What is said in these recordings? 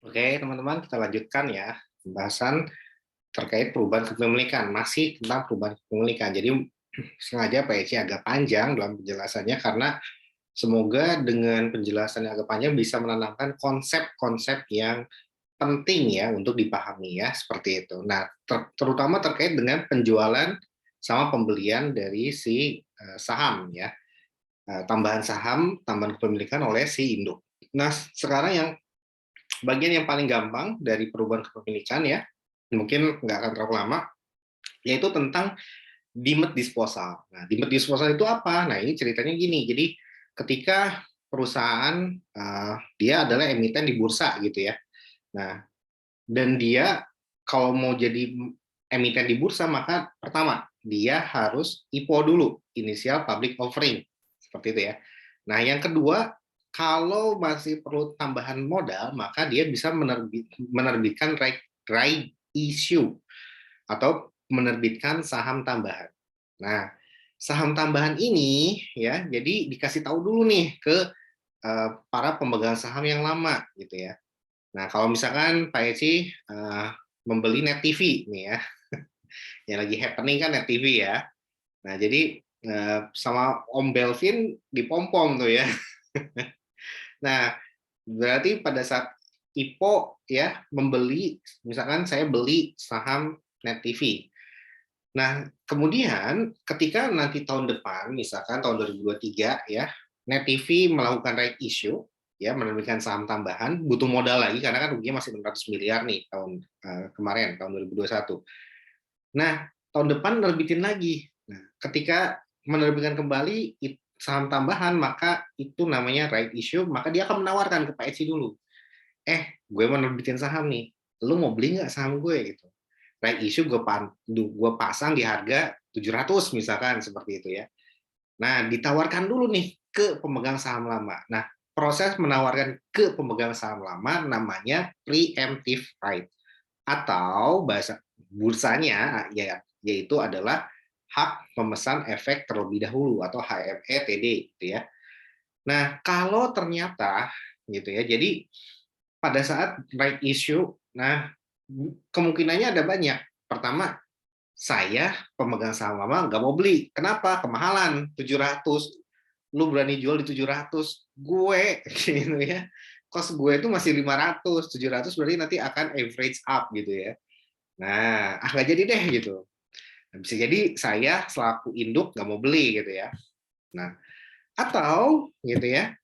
Oke, teman-teman, kita lanjutkan ya pembahasan terkait perubahan kepemilikan. Masih tentang perubahan kepemilikan. Jadi sengaja Pak Eci agak panjang dalam penjelasannya karena semoga dengan penjelasan yang agak panjang bisa menanamkan konsep-konsep yang penting ya untuk dipahami ya seperti itu. Nah, terutama terkait dengan penjualan sama pembelian dari si saham ya. Tambahan saham, tambahan kepemilikan oleh si induk. Nah, sekarang yang bagian yang paling gampang dari perubahan kepemilikan ya, mungkin nggak akan terlalu lama, yaitu tentang demat disposal. Nah, demat disposal itu apa? Nah, ini ceritanya gini. Jadi, ketika perusahaan dia adalah emiten di bursa gitu ya. Nah, dan dia kalau mau jadi emiten di bursa maka pertama dia harus IPO dulu, initial public offering, seperti itu ya. Nah, yang kedua, kalau masih perlu tambahan modal, maka dia bisa menerbitkan right issue atau menerbitkan saham tambahan. Nah, saham tambahan ini ya, jadi dikasih tahu dulu nih ke para pemegang saham yang lama gitu ya. Nah, kalau misalkan Pak Eci membeli Net TV nih ya, yang lagi happening kan Net TV ya. Nah, jadi sama Om Belvin dipompom tuh ya. Nah, berarti pada saat IPO ya membeli, misalkan saya beli saham Net TV. Nah, kemudian ketika nanti tahun depan, misalkan tahun 2023 ya, Net TV melakukan right issue, ya menerbitkan saham tambahan, butuh modal lagi karena kan ruginya masih 600 miliar nih tahun kemarin, tahun 2021. Nah, tahun depan nerbitin lagi. Nah, ketika menerbitkan kembali saham tambahan, maka itu namanya right issue, maka dia akan menawarkan ke Pak Eci dulu. Gue mau nerbitin saham nih, lu mau beli nggak saham gue gitu. Right issue gue pasang di harga 700 misalkan seperti itu ya. Nah, ditawarkan dulu nih ke pemegang saham lama. Nah, proses menawarkan ke pemegang saham lama namanya preemptive right atau bahasa bursanya ya yaitu adalah hak pemesan efek terlebih dahulu atau HMETD gitu ya. Nah, kalau ternyata gitu ya. Jadi pada saat right issue, nah kemungkinannya ada banyak. Pertama, saya pemegang saham lama nggak mau beli. Kenapa? Kemahalan 700. Lu berani jual di 700, gue gitu ya. Cost gue itu masih 500, 700 berarti nanti akan average up gitu ya. Nah, nggak jadi deh gitu. Nah, bisa jadi saya selaku induk nggak mau beli gitu ya. Nah, atau gitu ya,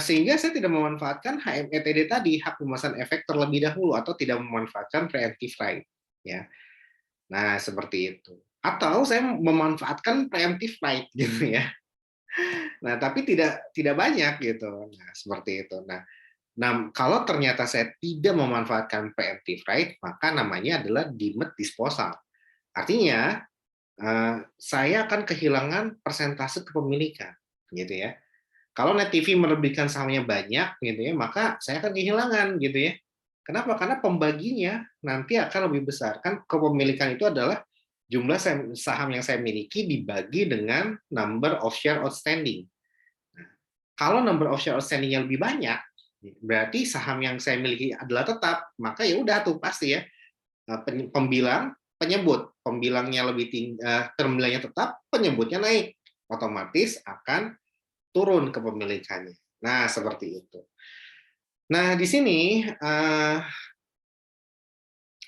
sehingga saya tidak memanfaatkan HMETD tadi, hak pemasan efek terlebih dahulu, atau tidak memanfaatkan preemptive right. Ya. Nah, seperti itu. Atau saya memanfaatkan preemptive right gitu ya. Nah, tapi tidak banyak gitu. Nah, seperti itu. Nah, kalau ternyata saya tidak memanfaatkan preemptive right, maka namanya adalah demat disposal. Artinya, saya akan kehilangan persentase kepemilikan, gitu ya. Kalau Net TV menerbitkan sahamnya banyak, gitu ya, maka saya akan kehilangan, gitu ya. Kenapa? Karena pembaginya nanti akan lebih besar. Kan kepemilikan itu adalah jumlah saham yang saya miliki dibagi dengan number of share outstanding. Nah, kalau number of share outstanding-nya lebih banyak, berarti saham yang saya miliki adalah tetap, maka ya udah tuh pasti ya pembilang penyebut, pembilangnya lebih tinggi, pembilangnya tetap, penyebutnya naik, otomatis akan turun kepemilikannya. Nah, seperti itu. Nah, di sini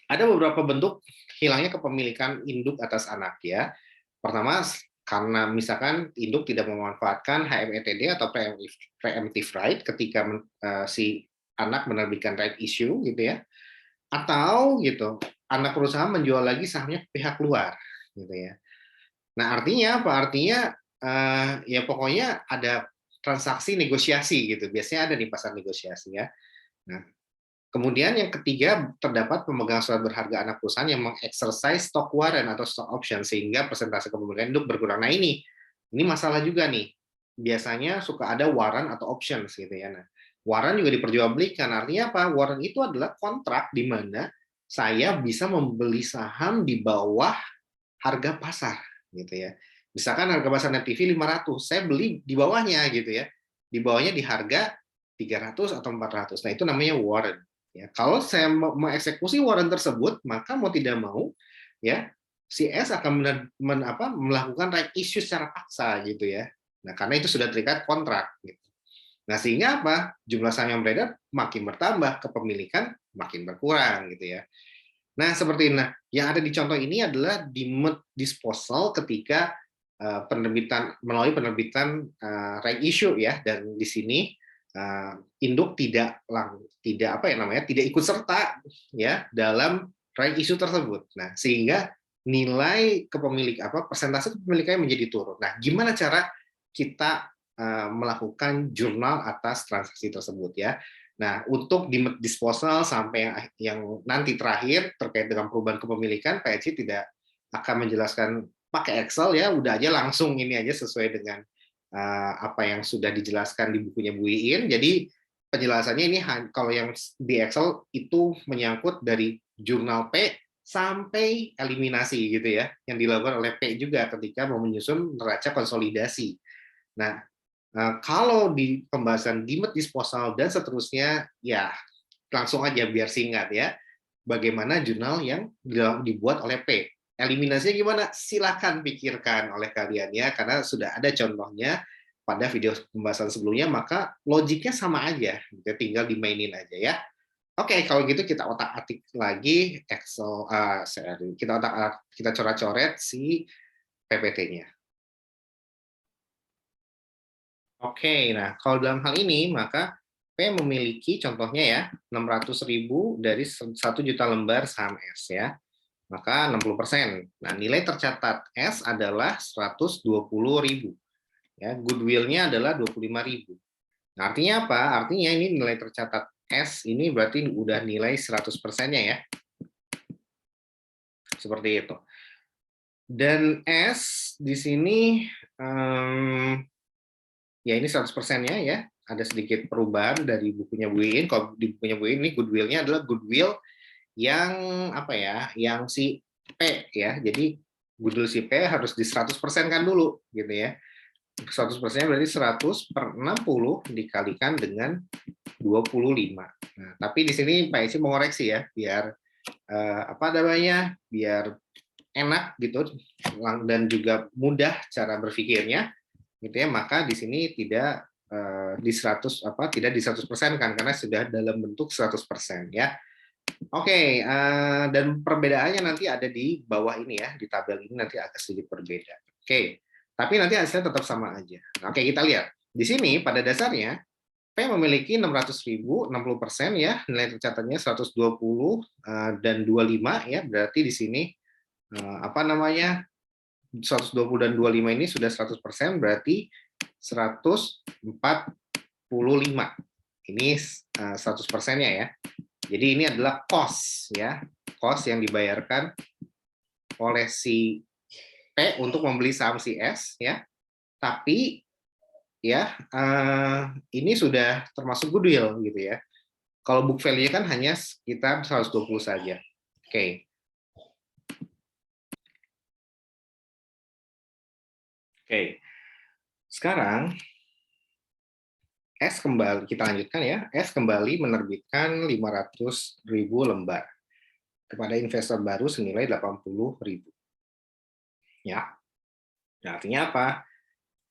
ada beberapa bentuk hilangnya kepemilikan induk atas anak ya. Pertama, karena misalkan induk tidak memanfaatkan HMETD atau preemptive right ketika si anak menerbitkan right issue gitu ya, atau gitu anak perusahaan menjual lagi sahamnya ke pihak luar gitu ya. Nah, artinya apa? Artinya ya pokoknya ada transaksi negosiasi gitu. Biasanya ada di pasar negosiasi ya. Nah, kemudian yang ketiga, terdapat pemegang surat berharga anak perusahaan yang mengexercise stock warrant atau stock option sehingga persentase kepemilikan induk berkurang. Nah, ini masalah juga nih. Biasanya suka ada warrant atau options gitu ya. Nah, warrant juga diperjualbelikan. Artinya apa? Warrant itu adalah kontrak di mana saya bisa membeli saham di bawah harga pasar gitu ya. Misalkan harga pasar Net TV 500, saya beli di bawahnya gitu ya. Di bawahnya di harga 300 atau 400. Nah, itu namanya warrant. Ya, kalau saya mengeksekusi warrant tersebut, maka mau tidak mau, ya, si S akan melakukan right issue secara paksa gitu ya. Nah, karena itu sudah terikat kontrak. Gitu. Nah, sehingga apa? Jumlah saham yang beredar makin bertambah, kepemilikan makin berkurang gitu ya. Nah, seperti ini. Nah, yang ada di contoh ini adalah deemed disposal ketika melalui penerbitan right issue ya, dan di sini induk tidak ikut serta ya dalam right issue tersebut. Nah, sehingga nilai persentase kepemilikannya menjadi turun. Nah, gimana cara kita melakukan jurnal atas transaksi tersebut ya? Nah, untuk disposal sampai yang nanti terakhir terkait dengan perubahan kepemilikan, Pak Eci tidak akan menjelaskan pakai Excel ya, udah aja langsung ini aja sesuai dengan apa yang sudah dijelaskan di bukunya Bu Iin. Jadi penjelasannya ini kalau yang di Excel itu menyangkut dari jurnal P sampai eliminasi gitu ya, yang dilakukan oleh P juga ketika mau menyusun neraca konsolidasi. Nah, kalau di pembahasan deemed disposal dan seterusnya, ya langsung aja biar singkat ya. Bagaimana jurnal yang dibuat oleh P. Eliminasinya gimana? Silakan pikirkan oleh kalian ya, karena sudah ada contohnya pada video pembahasan sebelumnya, maka logiknya sama aja, tinggal dimainin aja ya. Oke, kalau gitu kita otak-atik lagi Excel, kita coret-coret si PPT-nya. Oke, nah kalau dalam hal ini maka P memiliki contohnya ya 600.000 dari 1 juta lembar saham S ya, maka 60%. Nah, nilai tercatat S adalah 120.000 ya, goodwill-nya adalah 25.000. Nah, artinya apa? Artinya ini nilai tercatat S ini berarti udah nilai 100%-nya ya. Seperti itu. Dan S di sini ya ini 100%-nya ya. Ada sedikit perubahan dari bukunya Bu Iin. Kalau di bukunya Bu Iin ini goodwill-nya adalah goodwill yang apa ya? Yang si P ya. Jadi goodwill si P harus di 100% kan dulu gitu ya. 100% berarti 100 per 60 dikalikan dengan 25. Nah, tapi di sini Pak Isi mengoreksi ya, biar biar enak gitu dan juga mudah cara berpikirnya gitu ya, maka di sini tidak tidak di 100% kan, karena sudah dalam bentuk 100% ya. Oke, dan perbedaannya nanti ada di bawah ini ya, di tabel ini nanti agak sedikit berbeda. Oke, tapi nanti hasilnya tetap sama aja. Oke, kita lihat. Di sini pada dasarnya P memiliki 600.000, 60% ya, nilai tercatatnya 120 dan 25 ya, berarti di sini 120 dan 25 ini sudah 100%, berarti 145. Ini 100%-nya ya. Jadi ini adalah cost ya, cost yang dibayarkan oleh si P untuk membeli saham si S ya. Tapi ya ini sudah termasuk goodwill gitu ya. Kalau book value-nya kan hanya sekitar 120 saja. Oke. Oke. Sekarang S kembali, kita lanjutkan ya. S kembali menerbitkan 500.000 lembar kepada investor baru senilai 80.000. Ya. Nah, artinya apa?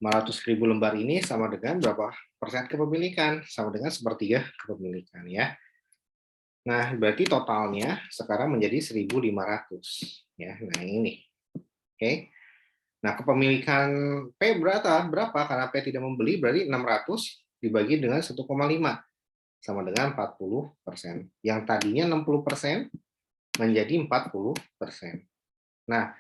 500.000 lembar ini sama dengan berapa persen kepemilikan? Sama dengan sepertiga kepemilikan ya. Nah, berarti totalnya sekarang menjadi 1.500 ya. Nah, ini. Oke. Nah, kepemilikan P berapa? Karena P tidak membeli berarti 600 dibagi dengan 1,5 sama dengan 40%. Yang tadinya 60% menjadi 40%. Nah,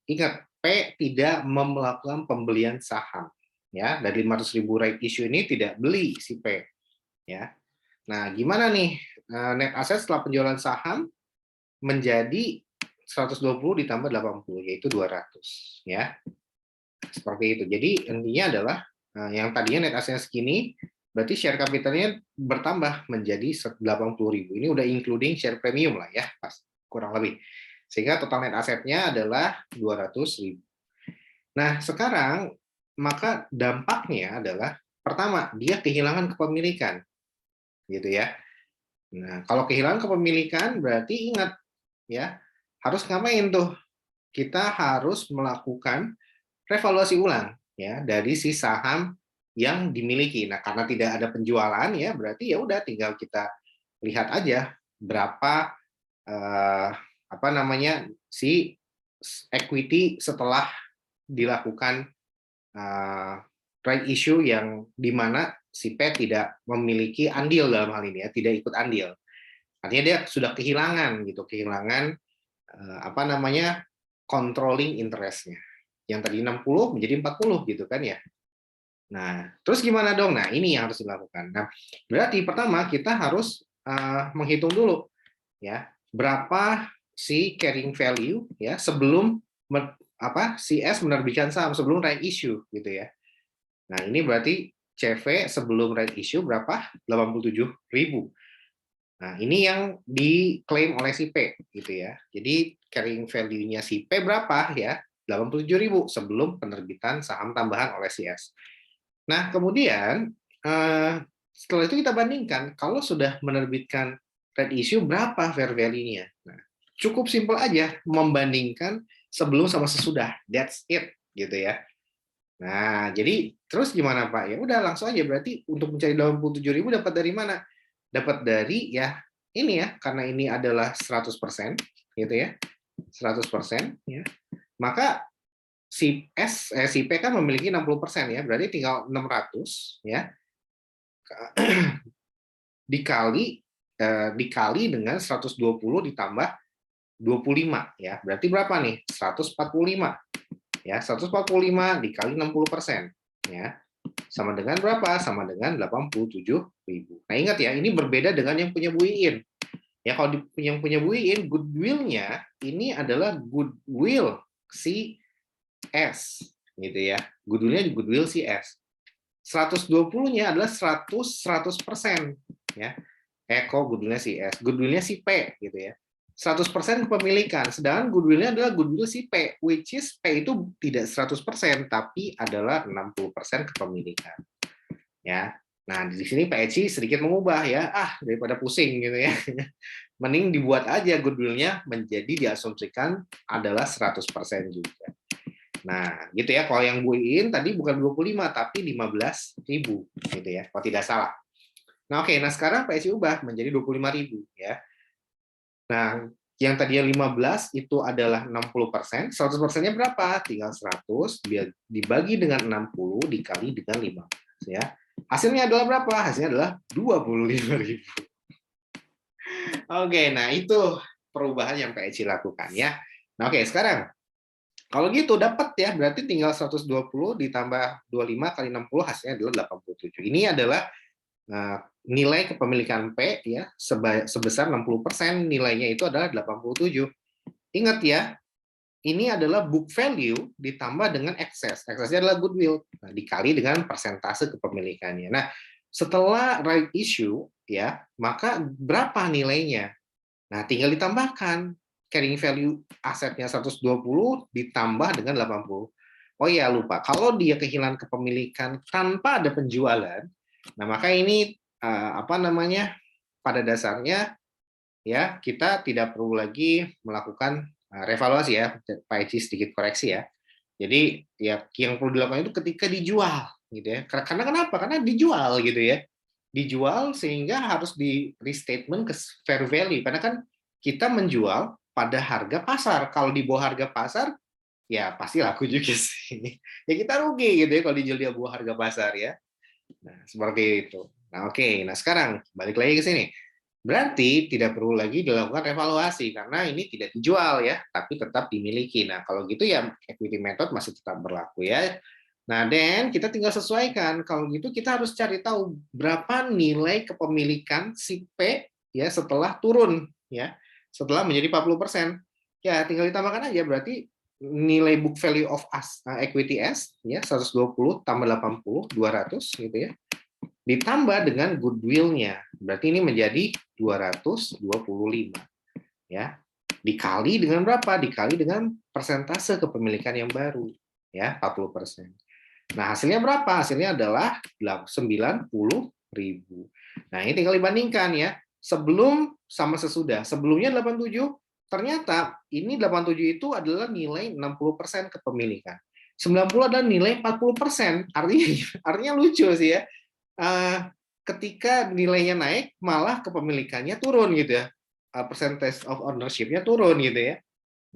ingat P tidak melakukan pembelian saham ya. Dari 500.000 right issue ini tidak beli si P ya. Nah, gimana nih net asset setelah penjualan saham menjadi 120 ditambah 80 yaitu 200 ya. Seperti itu. Jadi intinya adalah yang tadinya net asset segini berarti share capitalnya bertambah menjadi 80.000. Ini udah including share premium lah ya, pas kurang lebih. Sehingga total net asetnya adalah 200.000. Nah, sekarang maka dampaknya adalah pertama, dia kehilangan kepemilikan. Gitu ya. Nah, kalau kehilangan kepemilikan berarti ingat ya, harus ngapain tuh? Kita harus melakukan revaluasi ulang ya dari si saham yang dimiliki. Nah, karena tidak ada penjualan ya, berarti ya udah tinggal kita lihat aja berapa apa namanya si equity setelah dilakukan right issue yang di mana si P tidak memiliki andil dalam hal ini ya, tidak ikut andil. Artinya dia sudah kehilangan gitu, kehilangan apa namanya controlling interest-nya. Yang tadi 60 menjadi 40 gitu kan ya. Nah, terus gimana dong? Nah, ini yang harus dilakukan. Nah, berarti pertama kita harus menghitung dulu ya, berapa si carrying value ya sebelum si S menerbitkan saham sebelum right issue gitu ya. Nah, ini berarti CV sebelum right issue berapa? 87.000. Nah, ini yang diklaim oleh si P gitu ya. Jadi carrying value-nya si P berapa ya? 87.000 sebelum penerbitan saham tambahan oleh si S. Nah, kemudian setelah itu kita bandingkan kalau sudah menerbitkan red issue berapa fair value-nya. Nah, cukup simpel aja membandingkan sebelum sama sesudah. That's it gitu ya. Nah, jadi terus gimana Pak? Ya udah langsung aja berarti untuk mencari 87.000 dapat dari mana? Dapat dari ya ini ya, karena ini adalah 100% gitu ya. 100% ya. Maka si P kan memiliki 60% ya, berarti tinggal 600 ya dikali dengan 120 ditambah 25 ya. Berarti berapa nih? 145. Ya, 145 dikali 60% ya. Sama dengan berapa? Sama dengan 87.000. Nah, ingat ya, ini berbeda dengan yang punya Bu Iin. Ya, kalau yang punya Bu Iin, goodwill-nya ini adalah goodwill si S gitu ya. Goodwill-nya goodwill si S. 120-nya adalah 100% ya. Kok goodwill-nya si S, goodwill-nya si P gitu ya. 100% kepemilikan, sedangkan goodwill-nya adalah goodwill si P, which is P itu tidak 100%, tapi adalah 60% kepemilikan. Ya. Nah, di sini Pak Eci sedikit mengubah ya, daripada pusing gitu ya. Mending dibuat aja goodwill-nya menjadi diasumsikan adalah 100% juga. Nah, gitu ya. Kalau yang Bu Iin tadi bukan 25 tapi 15.000 gitu ya, kalau tidak salah. Nah, oke. Nah, sekarang PSI ubah menjadi 25.000 ya. Nah, yang tadinya 15 itu adalah 60%, 100%-nya berapa? Tinggal 100 dibagi dengan 60 dikali dengan 15 ya. Hasilnya adalah berapa? Hasilnya adalah 25.000. Oke, nah itu perubahan yang PSI lakukan ya. Nah, oke, sekarang kalau gitu dapat ya, berarti tinggal 120 ditambah 25 kali 60 hasilnya adalah 87. Ini adalah nilai kepemilikan P ya sebesar 60%, nilainya itu adalah 87. Ingat ya, ini adalah book value ditambah dengan excess. Excessnya adalah goodwill. Nah, dikali dengan persentase kepemilikannya. Nah, setelah right issue ya, maka berapa nilainya? Nah, tinggal ditambahkan carrying value asetnya 120 ditambah dengan 80. Oh ya, lupa. Kalau dia kehilangan kepemilikan tanpa ada penjualan, nah maka ini apa namanya? Pada dasarnya ya kita tidak perlu lagi melakukan revaluasi ya, Pak Eci sedikit koreksi ya. Jadi ya yang perlu dilakukan itu ketika dijual gitu ya. Karena kenapa? Karena dijual gitu ya. Dijual sehingga harus di restatement ke fair value karena kan kita menjual pada harga pasar. Kalau di bawah harga pasar ya pasti laku juga sih. Ya kita rugi gitu ya kalau dijual di bawah harga pasar ya. Nah, seperti itu. Nah, oke. Nah, sekarang balik lagi ke sini. Berarti tidak perlu lagi dilakukan evaluasi karena ini tidak dijual ya, tapi tetap dimiliki. Nah, kalau gitu ya equity method masih tetap berlaku ya. Nah, dan kita tinggal sesuaikan. Kalau gitu kita harus cari tahu berapa nilai kepemilikan si P ya setelah turun ya. Setelah menjadi 40%. Ya, tinggal ditambahkan aja berarti nilai book value of equity S ya 120 tambah 80 200 gitu ya ditambah dengan goodwill-nya. Berarti ini menjadi 225 ya. Dikali dengan berapa? Dikali dengan persentase kepemilikan yang baru ya, 40%. Nah, hasilnya berapa? Hasilnya adalah 90.000. Nah, ini tinggal dibandingkan ya. sebelum sama sesudah. Sebelumnya 87, ternyata ini 87 itu adalah nilai 60% kepemilikan. 90 adalah nilai 40%. Artinya artinya lucu sih ya. Eh, Ketika nilainya naik, malah kepemilikannya turun gitu ya. Percentage of ownership-nya turun gitu ya.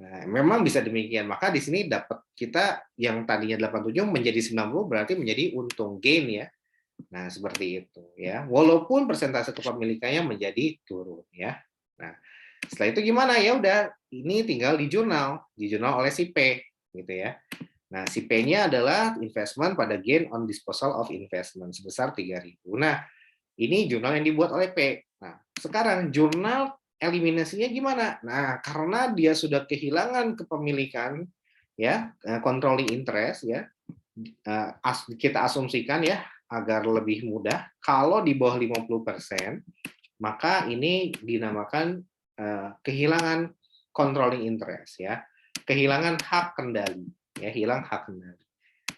Nah, memang bisa demikian. Maka di sini dapat kita yang tadinya 87 menjadi 90 berarti menjadi untung gain ya. Nah, seperti itu ya. Walaupun persentase kepemilikannya menjadi turun ya. Nah, setelah itu gimana? Ya udah, ini tinggal di jurnal oleh si P gitu ya. Nah, si P-nya adalah investment pada gain on disposal of investment sebesar 3.000. Nah, ini jurnal yang dibuat oleh P. Nah, sekarang jurnal eliminasinya gimana? Nah, karena dia sudah kehilangan kepemilikan ya, controlling interest ya, kita asumsikan ya agar lebih mudah, kalau di bawah 50%, maka ini dinamakan kehilangan controlling interest ya, kehilangan hak kendali ya, hilang hak kendali.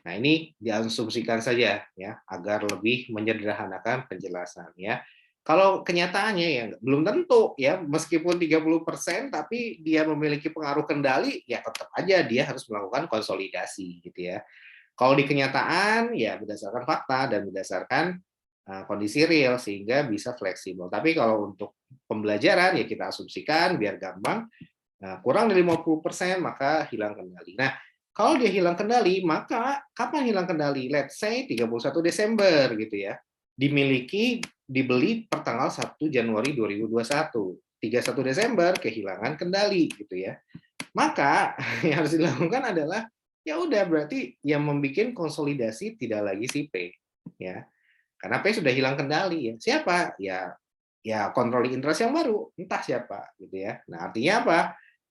Nah, ini diasumsikan saja ya agar lebih menyederhanakan penjelasan ya. Kalau kenyataannya ya belum tentu ya, meskipun 30% tapi dia memiliki pengaruh kendali ya tetap aja dia harus melakukan konsolidasi gitu ya. Kalau di kenyataan ya berdasarkan fakta dan berdasarkan kondisi real sehingga bisa fleksibel. Tapi kalau untuk pembelajaran ya kita asumsikan biar gampang, kurang dari 50% maka hilang kendali. Nah, kalau dia hilang kendali, maka kapan hilang kendali? Let's say 31 Desember gitu ya. Dibeli per tanggal 1 Januari 2021. 31 Desember kehilangan kendali gitu ya. Maka yang harus dilakukan adalah ya udah berarti yang membuat konsolidasi tidak lagi si P ya. Karena P sudah hilang kendali ya. Siapa? Ya controlling interest yang baru, entah siapa gitu ya. Nah, artinya apa?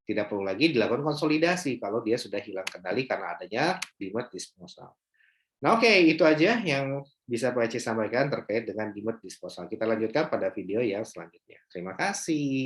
Tidak perlu lagi dilakukan konsolidasi kalau dia sudah hilang kendali karena adanya demat disposal. Nah, oke, itu aja yang bisa Pak Eci sampaikan terkait dengan demat disposal. Kita lanjutkan pada video yang selanjutnya. Terima kasih.